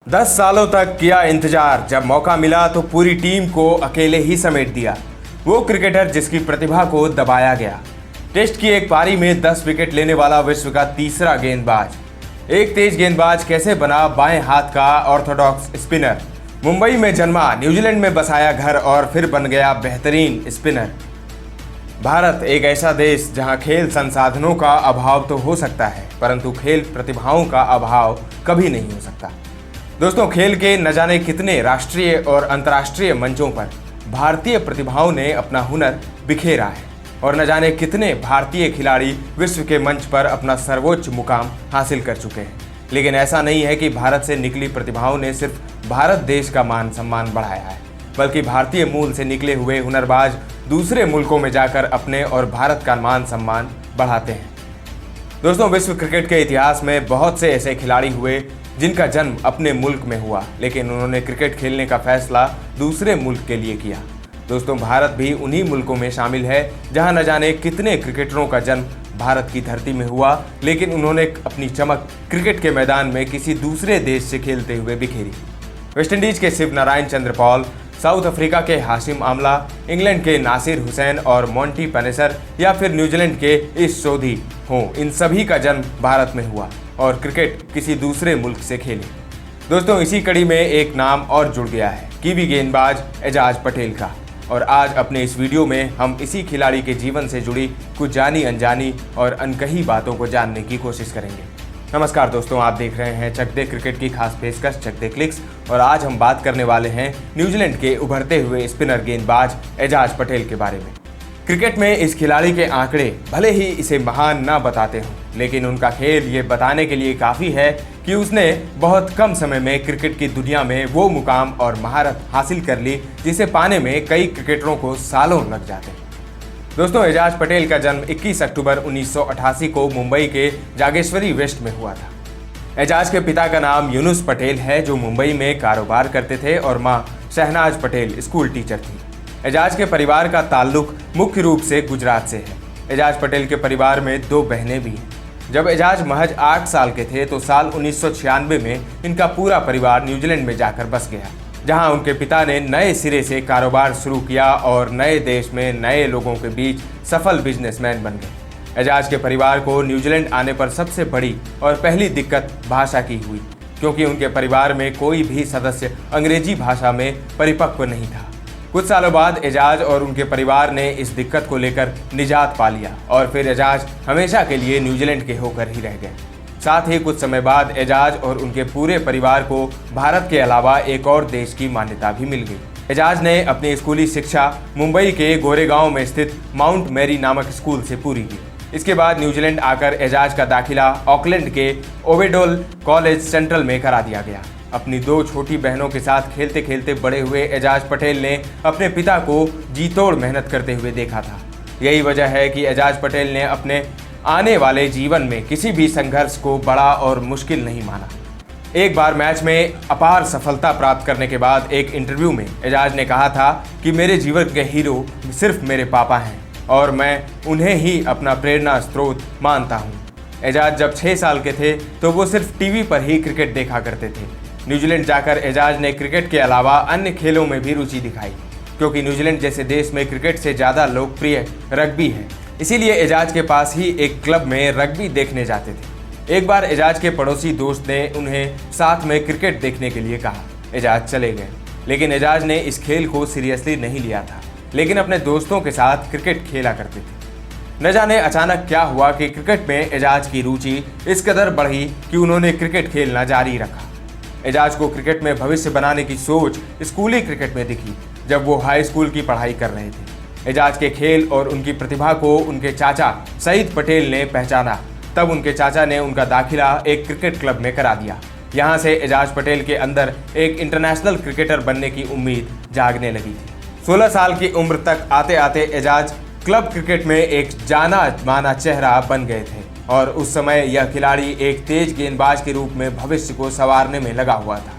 10 सालों तक किया इंतजार, जब मौका मिला तो पूरी टीम को अकेले ही समेट दिया। वो क्रिकेटर जिसकी प्रतिभा को दबाया गया। टेस्ट की एक पारी में 10 विकेट लेने वाला विश्व का तीसरा गेंदबाज। एक तेज गेंदबाज कैसे बना बाएं हाथ का ऑर्थोडॉक्स स्पिनर। मुंबई में जन्मा, न्यूजीलैंड में बसाया घर और फिर बन गया बेहतरीन स्पिनर। भारत एक ऐसा देश जहां खेल संसाधनों का अभाव तो हो सकता है, परंतु खेल प्रतिभाओं का अभाव कभी नहीं हो सकता। दोस्तों, खेल के न जाने कितने राष्ट्रीय और अंतर्राष्ट्रीय मंचों पर भारतीय प्रतिभाओं ने अपना हुनर बिखेरा है और न जाने कितने भारतीय खिलाड़ी विश्व के मंच पर अपना सर्वोच्च मुकाम हासिल कर चुके हैं। लेकिन ऐसा नहीं है कि भारत से निकली प्रतिभाओं ने सिर्फ भारत देश का मान सम्मान बढ़ाया है, बल्कि भारतीय मूल से निकले हुए हुनरबाज दूसरे मुल्कों में जाकर अपने और भारत का मान सम्मान बढ़ाते हैं। दोस्तों, विश्व क्रिकेट के इतिहास में बहुत से ऐसे खिलाड़ी हुए जिनका जन्म अपने मुल्क में हुआ, लेकिन उन्होंने क्रिकेट खेलने का फैसला दूसरे मुल्क के लिए किया। दोस्तों, भारत भी उन्हीं मुल्कों में शामिल है जहां न जाने कितने क्रिकेटरों का जन्म भारत की धरती में हुआ, लेकिन उन्होंने अपनी चमक क्रिकेट के मैदान में किसी दूसरे देश से खेलते हुए बिखेरी। वेस्टइंडीज के शिव नारायण चंद्र पॉल, साउथ अफ्रीका के हाशिम आमला, इंग्लैंड के नासिर हुसैन और मोंटी पेनेसर या फिर न्यूजीलैंड के इस सोधी हों, इन सभी का जन्म भारत में हुआ और क्रिकेट किसी दूसरे मुल्क से खेले। दोस्तों, इसी कड़ी में एक नाम और जुड़ गया है, कीवी गेंदबाज एजाज पटेल का। और आज अपने इस वीडियो में हम इसी खिलाड़ी के जीवन से जुड़ी कुछ जानी अनजानी और अनकही बातों को जानने की कोशिश करेंगे। नमस्कार दोस्तों, आप देख रहे हैं चक दे क्रिकेट की खास पेशकश चक दे क्लिक्स और आज हम बात करने वाले हैं न्यूजीलैंड के उभरते हुए स्पिनर गेंदबाज एजाज पटेल के बारे में। क्रिकेट में इस खिलाड़ी के आंकड़े भले ही इसे महान ना बताते हों, लेकिन उनका खेल ये बताने के लिए काफ़ी है कि उसने बहुत कम समय में क्रिकेट की दुनिया में वो मुकाम और महारत हासिल कर ली जिसे पाने में कई क्रिकेटरों को सालों लग जाते हैं। दोस्तों, एजाज पटेल का जन्म 21 अक्टूबर 1988 को मुंबई के जागेश्वरी वेस्ट में हुआ था। एजाज के पिता का नाम यूनुस पटेल है, जो मुंबई में कारोबार करते थे, और मां शहनाज पटेल स्कूल टीचर थी। एजाज के परिवार का ताल्लुक मुख्य रूप से गुजरात से है। एजाज पटेल के परिवार में 2 बहनें भी हैं। जब एजाज महज 8 साल के थे तो साल 1996 में इनका पूरा परिवार न्यूजीलैंड में जाकर बस गया, जहां उनके पिता ने नए सिरे से कारोबार शुरू किया और नए देश में नए लोगों के बीच सफल बिजनेसमैन बन गए। एजाज के परिवार को न्यूजीलैंड आने पर सबसे बड़ी और पहली दिक्कत भाषा की हुई, क्योंकि उनके परिवार में कोई भी सदस्य अंग्रेजी भाषा में परिपक्व नहीं था। कुछ सालों बाद एजाज और उनके परिवार ने इस दिक्कत को लेकर निजात पा लिया और फिर एजाज हमेशा के लिए न्यूजीलैंड के होकर ही रह गए। साथ ही कुछ समय बाद एजाज और उनके पूरे परिवार को भारत के अलावा एक और देश की मान्यता भी मिल गई। एजाज ने अपनी स्कूली शिक्षा मुंबई के गोरेगांव में स्थित माउंट मैरी नामक स्कूल से पूरी की। इसके बाद न्यूजीलैंड आकर एजाज का दाखिला ऑकलैंड के ओवेडोल कॉलेज सेंट्रल में करा दिया गया। अपनी 2 छोटी बहनों के साथ खेलते खेलते बड़े हुए एजाज पटेल ने अपने पिता को जी तोड़ मेहनत करते हुए देखा था। यही वजह है कि एजाज पटेल ने अपने आने वाले जीवन में किसी भी संघर्ष को बड़ा और मुश्किल नहीं माना। एक बार मैच में अपार सफलता प्राप्त करने के बाद एक इंटरव्यू में एजाज ने कहा था कि मेरे जीवन के हीरो सिर्फ मेरे पापा हैं और मैं उन्हें ही अपना प्रेरणा स्रोत मानता हूँ। एजाज जब 6 साल के थे तो वो सिर्फ टीवी पर ही क्रिकेट देखा करते थे। न्यूजीलैंड जाकर एजाज ने क्रिकेट के अलावा अन्य खेलों में भी रुचि दिखाई, क्योंकि न्यूजीलैंड जैसे देश में क्रिकेट से ज़्यादा लोकप्रिय रग्बी है। इसीलिए एजाज के पास ही एक क्लब में रग्बी देखने जाते थे। एक बार एजाज के पड़ोसी दोस्त ने उन्हें साथ में क्रिकेट देखने के लिए कहा। एजाज चले गए, लेकिन एजाज ने इस खेल को सीरियसली नहीं लिया था, लेकिन अपने दोस्तों के साथ क्रिकेट खेला करते थे। न जाने अचानक क्या हुआ कि क्रिकेट में एजाज की रुचि इस कदर बढ़ी कि उन्होंने क्रिकेट खेलना जारी रखा। एजाज को क्रिकेट में भविष्य बनाने की सोच स्कूली क्रिकेट में दिखी जब वो हाई स्कूल की पढ़ाई कर रहे थे। एजाज के खेल और उनकी प्रतिभा को उनके चाचा सईद पटेल ने पहचाना। तब उनके चाचा ने उनका दाखिला एक क्रिकेट क्लब में करा दिया। यहाँ से एजाज पटेल के अंदर एक इंटरनेशनल क्रिकेटर बनने की उम्मीद जागने लगी थी। 16 साल की उम्र तक आते आते एजाज क्लब क्रिकेट में एक जाना माना चेहरा बन गए थे और उस समय यह खिलाड़ी एक तेज गेंदबाज के रूप में भविष्य को संवारने में लगा हुआ था।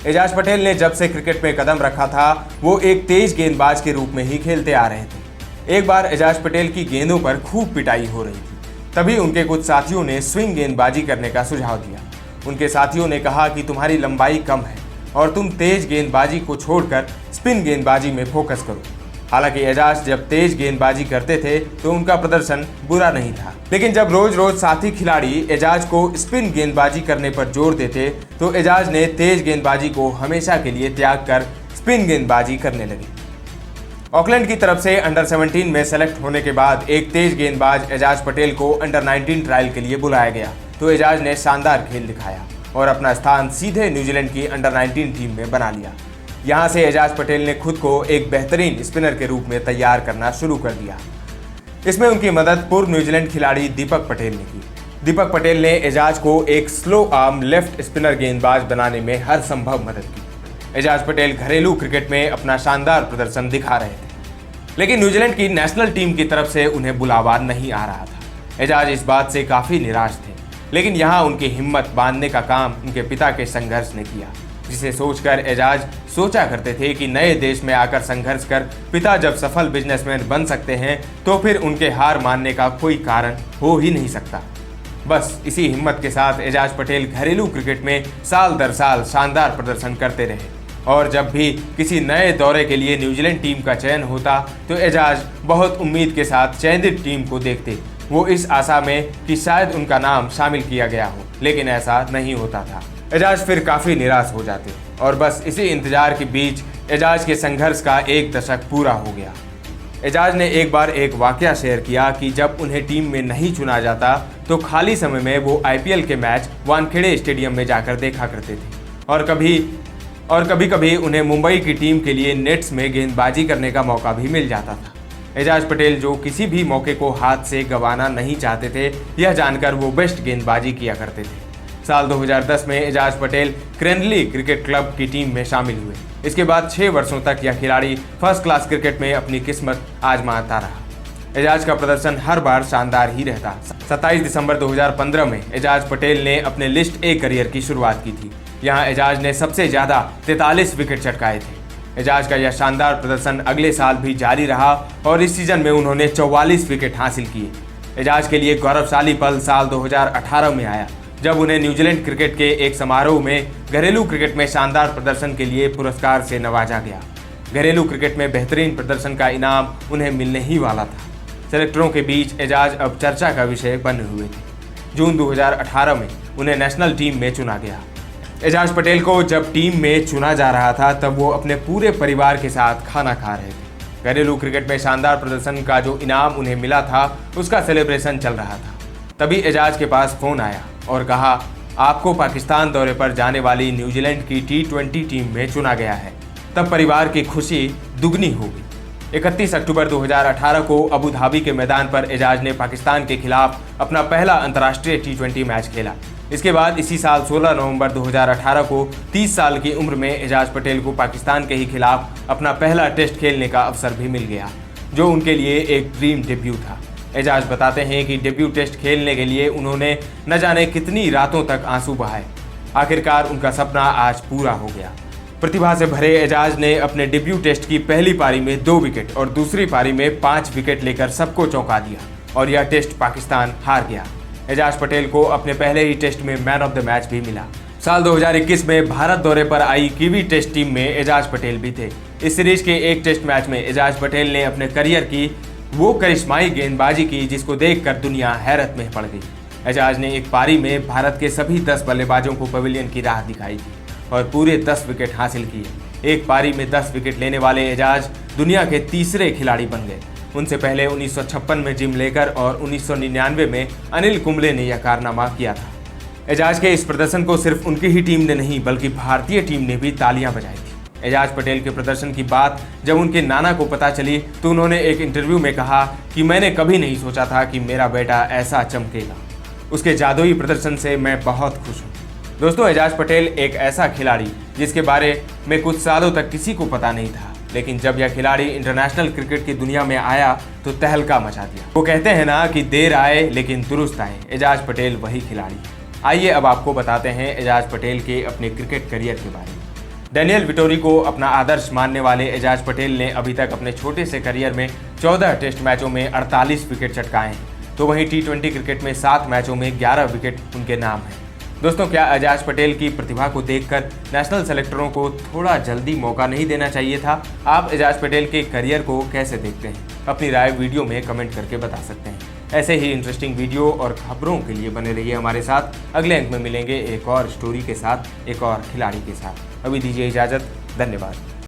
एजाज पटेल ने जब से क्रिकेट में कदम रखा था वो एक तेज गेंदबाज के रूप में ही खेलते आ रहे थे। एक बार एजाज पटेल की गेंदों पर खूब पिटाई हो रही थी, तभी उनके कुछ साथियों ने स्विंग गेंदबाजी करने का सुझाव दिया उनके साथियों ने कहा कि तुम्हारी लंबाई कम है और तुम तेज गेंदबाजी को छोड़कर स्पिन गेंदबाजी में फोकस करो। हालांकि एजाज जब तेज गेंदबाजी करते थे तो उनका प्रदर्शन बुरा नहीं था, लेकिन जब रोज रोज साथी खिलाड़ी एजाज को स्पिन गेंदबाजी करने पर जोर देते तो एजाज ने तेज गेंदबाजी को हमेशा के लिए त्याग कर स्पिन गेंदबाजी करने लगे। ऑकलैंड की तरफ से अंडर 17 में सेलेक्ट होने के बाद एक तेज गेंदबाज एजाज पटेल को अंडर 19 ट्रायल के लिए बुलाया गया तो एजाज ने शानदार खेल दिखाया और अपना स्थान सीधे न्यूजीलैंड की अंडर 19 टीम में बना लिया। यहां से एजाज पटेल ने खुद को एक बेहतरीन स्पिनर के रूप में तैयार करना शुरू कर दिया। इसमें उनकी मदद पूर्व न्यूजीलैंड खिलाड़ी दीपक पटेल ने की। दीपक पटेल ने एजाज को एक स्लो आर्म लेफ्ट स्पिनर गेंदबाज बनाने में हर संभव मदद की। एजाज पटेल घरेलू क्रिकेट में अपना शानदार प्रदर्शन दिखा रहे थे, लेकिन न्यूजीलैंड की नेशनल टीम की तरफ से उन्हें बुलावा नहीं आ रहा था। एजाज इस बात से काफ़ी निराश थे, लेकिन यहाँ उनकी हिम्मत बांधने का काम उनके पिता के संघर्ष ने किया, जिसे सोचकर एजाज सोचा करते थे कि नए देश में आकर संघर्ष कर पिता जब सफल बिजनेसमैन बन सकते हैं तो फिर उनके हार मानने का कोई कारण हो ही नहीं सकता। बस इसी हिम्मत के साथ एजाज पटेल घरेलू क्रिकेट में साल दर साल शानदार प्रदर्शन करते रहे और जब भी किसी नए दौरे के लिए न्यूजीलैंड टीम का चयन होता तो एजाज बहुत उम्मीद के साथ चयनित टीम को देखते, वो इस आशा में कि शायद उनका नाम शामिल किया गया हो, लेकिन ऐसा नहीं होता था। एजाज फिर काफ़ी निराश हो जाते और बस इसी इंतजार के बीच एजाज के संघर्ष का एक दशक पूरा हो गया। एजाज ने एक बार एक वाकया शेयर किया कि जब उन्हें टीम में नहीं चुना जाता तो खाली समय में वो IPL के मैच वानखेड़े स्टेडियम में जाकर देखा करते थे और कभी कभी उन्हें मुंबई की टीम के लिए नेट्स में गेंदबाजी करने का मौका भी मिल जाता था। एजाज पटेल जो किसी भी मौके को हाथ से गंवाना नहीं चाहते थे, यह जानकर वो बेस्ट गेंदबाजी किया करते थे। साल 2010 में Ajaz Patel Cranleigh Cricket Club की टीम में शामिल हुए। इसके बाद 6 वर्षों तक यह खिलाड़ी फर्स्ट क्लास क्रिकेट में अपनी किस्मत आजमाता रहा। एजाज का प्रदर्शन हर बार शानदार ही रहता। 27 दिसंबर 2015 में एजाज पटेल ने अपने लिस्ट ए करियर की शुरुआत की थी। यहाँ एजाज ने सबसे ज़्यादा 43 विकेट चटकाए थे। एजाज का यह शानदार प्रदर्शन अगले साल भी जारी रहा और इस सीजन में उन्होंने 44 विकेट हासिल किए। एजाज के लिए गौरवशाली पल साल 2018 में आया, जब उन्हें न्यूजीलैंड क्रिकेट के एक समारोह में घरेलू क्रिकेट में शानदार प्रदर्शन के लिए पुरस्कार से नवाजा गया। घरेलू क्रिकेट में बेहतरीन प्रदर्शन का इनाम उन्हें मिलने ही वाला था। सेलेक्टरों के बीच एजाज अब चर्चा का विषय बने हुए थे। जून 2018 में उन्हें नेशनल टीम में चुना गया। एजाज पटेल को जब टीम में चुना जा रहा था तब वो अपने पूरे परिवार के साथ खाना खा रहे थे। घरेलू क्रिकेट में शानदार प्रदर्शन का जो इनाम उन्हें मिला था उसका सेलिब्रेशन चल रहा था। तभी एजाज के पास फ़ोन आया और कहा, आपको पाकिस्तान दौरे पर जाने वाली न्यूजीलैंड की T20 टीम में चुना गया है। तब परिवार की खुशी दुगनी हो गई। 31 अक्टूबर 2018 को अबू धाबी के मैदान पर एजाज ने पाकिस्तान के खिलाफ अपना पहला अंतर्राष्ट्रीय T20 मैच खेला। इसके बाद इसी साल 16 नवंबर 2018 को 30 साल की उम्र में एजाज पटेल को पाकिस्तान के ही खिलाफ अपना पहला टेस्ट खेलने का अवसर भी मिल गया, जो उनके लिए एक ड्रीम डेब्यू था। एजाज बताते हैं कि डेब्यू टेस्ट खेलने के लिए उन्होंने न जाने कितनी रातों तक आंसू बहाए। आखिरकार उनका सपना आज पूरा हो गया। प्रतिभा से भरे एजाज ने अपने डेब्यू टेस्ट की पहली पारी में 2 विकेट और दूसरी पारी में 5 विकेट लेकर सबको चौंका दिया और यह टेस्ट पाकिस्तान हार गया। एजाज पटेल को अपने पहले ही टेस्ट में मैन ऑफ द मैच भी मिला। साल 2021 में भारत दौरे पर आई कीवी टेस्ट टीम में एजाज पटेल भी थे। इस सीरीज के एक टेस्ट मैच में एजाज पटेल ने अपने करियर की वो करिश्माई गेंदबाजी की जिसको देखकर दुनिया हैरत में पड़ गई। एजाज ने एक पारी में भारत के सभी 10 बल्लेबाजों को पवेलियन की राह दिखाई थी और पूरे 10 विकेट हासिल किए। एक पारी में 10 विकेट लेने वाले एजाज दुनिया के तीसरे खिलाड़ी बन गए। उनसे पहले 1956 में जिम लेकर और 1999 में अनिल कुंबले ने यह कारनामा किया था। एजाज के इस प्रदर्शन को सिर्फ उनकी ही टीम ने नहीं बल्कि भारतीय टीम ने भी तालियां बजाई थी। एजाज पटेल के प्रदर्शन की बात जब उनके नाना को पता चली तो उन्होंने एक इंटरव्यू में कहा कि मैंने कभी नहीं सोचा था कि मेरा बेटा ऐसा चमकेगा। उसके जादुई प्रदर्शन से मैं बहुत खुश हूँ। दोस्तों, एजाज पटेल एक ऐसा खिलाड़ी जिसके बारे में कुछ सालों तक किसी को पता नहीं था, लेकिन जब यह खिलाड़ी इंटरनेशनल क्रिकेट की दुनिया में आया तो तहलका मचा दिया। वो कहते हैं ना कि देर आए लेकिन दुरुस्त आए। एजाज पटेल वही खिलाड़ी है। आइए अब आपको बताते हैं एजाज पटेल के अपने क्रिकेट करियर के बारे में। डैनियल विटोरी को अपना आदर्श मानने वाले एजाज पटेल ने अभी तक अपने छोटे से करियर में 14 टेस्ट मैचों में 48 विकेट चटकाए हैं, तो वहीं T20 क्रिकेट में 7 मैचों में 11 विकेट उनके नाम हैं। दोस्तों, क्या एजाज पटेल की प्रतिभा को देखकर नेशनल सेलेक्टरों को थोड़ा जल्दी मौका नहीं देना चाहिए था? आप एजाज पटेल के करियर को कैसे देखते हैं? अपनी राय वीडियो में कमेंट करके बता सकते हैं। ऐसे ही इंटरेस्टिंग वीडियो और खबरों के लिए बने रहिए हमारे साथ। अगले अंक में मिलेंगे एक और स्टोरी के साथ, एक और खिलाड़ी के साथ। अभी दीजिए इजाजत। धन्यवाद।